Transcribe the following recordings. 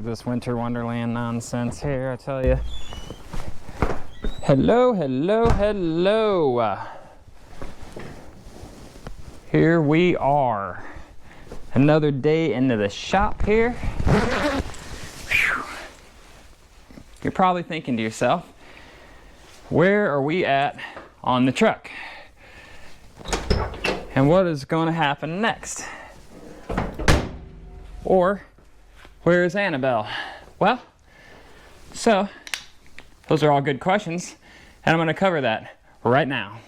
of this winter wonderland nonsense here, I tell you. Hello, hello, hello. Here we are. Another day into the shop here. Whew. You're probably thinking to yourself, where are we at on the truck? And what is going to happen next? Or, where is Annabelle? Well, so, those are all good questions, and I'm going to cover that right now.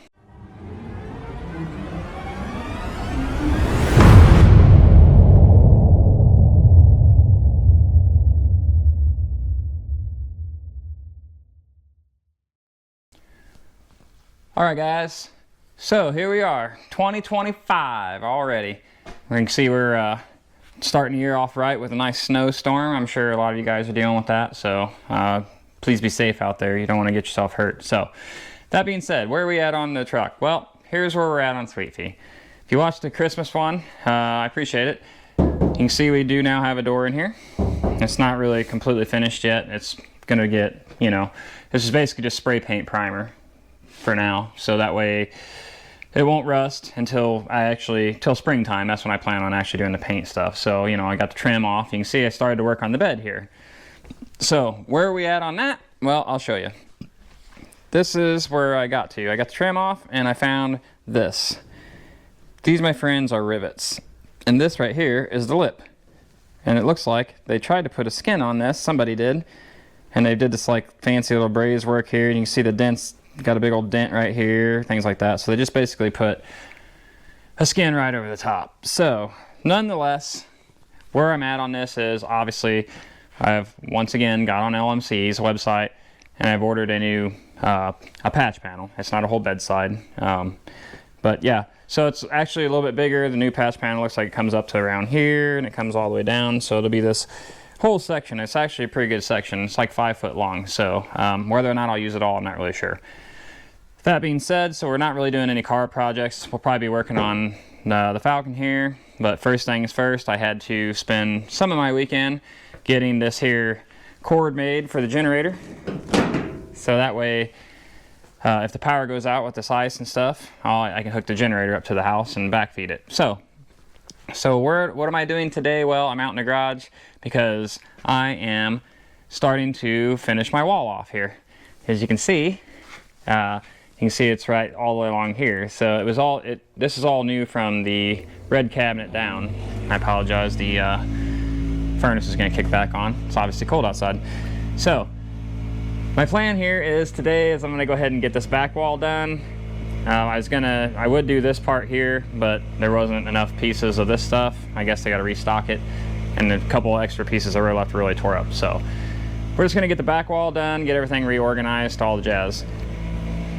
Alright guys, so here we are, 2025 already. You can see we're starting the year off right with a nice snowstorm. I'm sure a lot of you guys are dealing with that, so please be safe out there. You don't want to get yourself hurt. So, that being said, where are we at on the truck? Well, here's where we're at on Sweet Fee. If you watched the Christmas one, I appreciate it. You can see we do now have a door in here. It's not really completely finished yet. It's gonna get, you know, this is basically just spray paint primer for now, so that way it won't rust until till springtime. That's when I plan on actually doing the paint stuff. So, you know, I got the trim off. You can see I started to work on the bed here. So, where are we at on that? Well, I'll show you. This is where I got to. I got the trim off and I found this. These, my friends, are rivets. And this right here is the lip. And it looks like they tried to put a skin on this. Somebody did. And they did this like fancy little braze work here. You can see the dents. Got a big old dent right here, things like that. So they just basically put a skin right over the top. So nonetheless, where I'm at on this is obviously I've once again got on LMC's website and I've ordered a new a patch panel. It's not a whole bedside, but yeah. So it's actually a little bit bigger. The new patch panel looks like it comes up to around here and it comes all the way down. So it'll be this whole section. It's actually a pretty good section. It's like 5 foot long. So whether or not I'll use it all, I'm not really sure. That being said, so we're not really doing any car projects. We'll probably be working on the Falcon here. But first things first, I had to spend some of my weekend getting this here cord made for the generator. So that way, if the power goes out with this ice and stuff, I can hook the generator up to the house and backfeed it. So what am I doing today? Well, I'm out in the garage because I am starting to finish my wall off here. As you can see, it's right all the way along here. So this is all new from the red cabinet down. I apologize, the furnace is gonna kick back on. It's obviously cold outside. So my plan here is I'm gonna go ahead and get this back wall done. I would do this part here, but there wasn't enough pieces of this stuff. I guess they got to restock it, and a couple extra pieces that were left really tore up. So we're just gonna get the back wall done, get everything reorganized, all the jazz.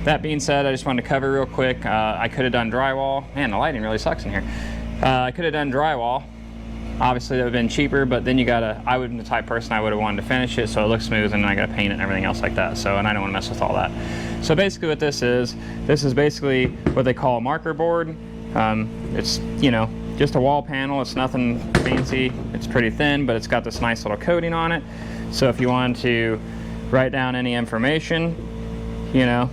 That being said, I just wanted to cover real quick. I could have done drywall. Man, the lighting really sucks in here. I could have done drywall. Obviously, that would have been cheaper, but then I would be the type of person I would have wanted to finish it so it looks smooth, and then I got to paint it and everything else like that. So, and I don't want to mess with all that. So basically what this is basically what they call a marker board. It's, you know, just a wall panel. It's nothing fancy. It's pretty thin, but it's got this nice little coating on it. So if you wanted to write down any information, you know,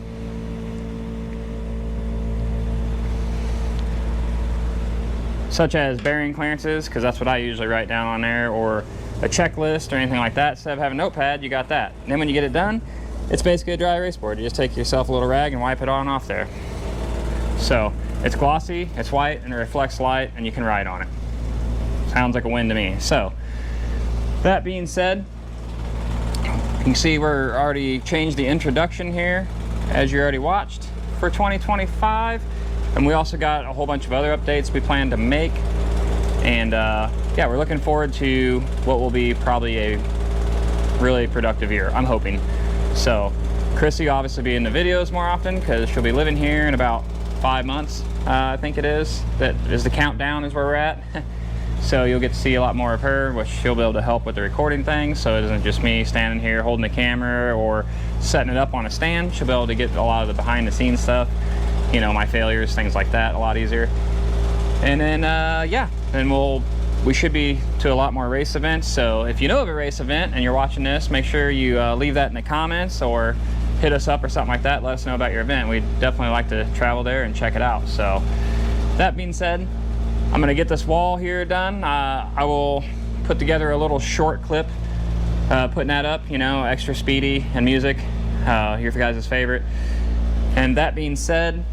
such as bearing clearances, because that's what I usually write down on there, or a checklist or anything like that. Instead of having a notepad, you got that. And then when you get it done, it's basically a dry erase board. You just take yourself a little rag and wipe it on off there. So it's glossy, it's white, and it reflects light, and you can write on it. Sounds like a win to me. So that being said, you can see we're already changed the introduction here, as you already watched, for 2025. And we also got a whole bunch of other updates we plan to make. And yeah, we're looking forward to what will be probably a really productive year, I'm hoping. So Chrissy will obviously be in the videos more often because she'll be living here in about 5 months, I think it is. That is the countdown is where we're at. So you'll get to see a lot more of her, which she'll be able to help with the recording thing. So it isn't just me standing here holding the camera or setting it up on a stand. She'll be able to get a lot of the behind the scenes stuff, you know, my failures, things like that, a lot easier. And then, yeah, then we'll we should be to a lot more race events. So if you know of a race event and you're watching this, make sure you leave that in the comments or hit us up or something like that. Let us know about your event. We'd definitely like to travel there and check it out. So that being said, I'm gonna get this wall here done. I will put together a little short clip putting that up, you know, extra speedy and music, your guys' favorite. And that being said,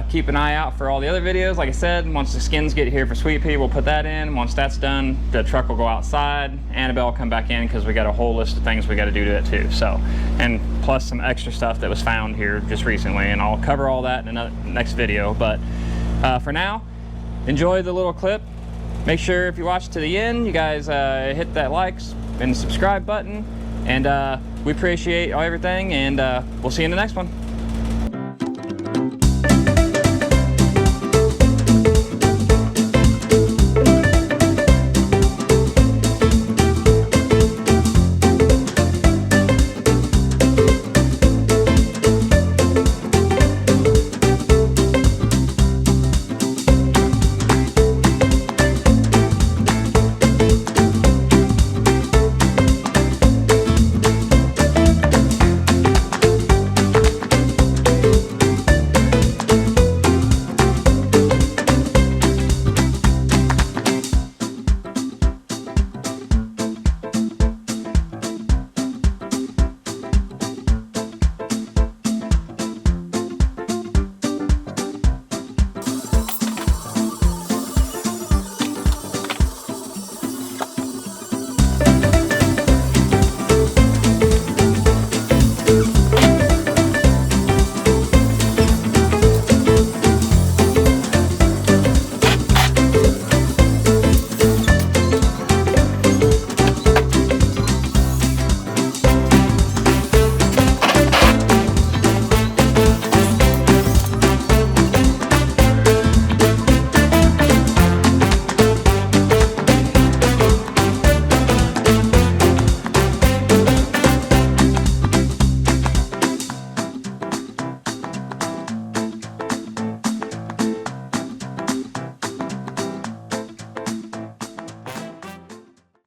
keep an eye out for all the other videos. Like I said, once the skins get here for Sweet Pea, we'll put that in. Once that's done, the truck will go outside. Annabelle will come back in because we got a whole list of things we got to do to it too. So, and plus some extra stuff that was found here just recently, and I'll cover all that in another next video. But for now, enjoy the little clip. Make sure if you watch to the end, you guys hit that likes and subscribe button. And we appreciate everything, and we'll see you in the next one.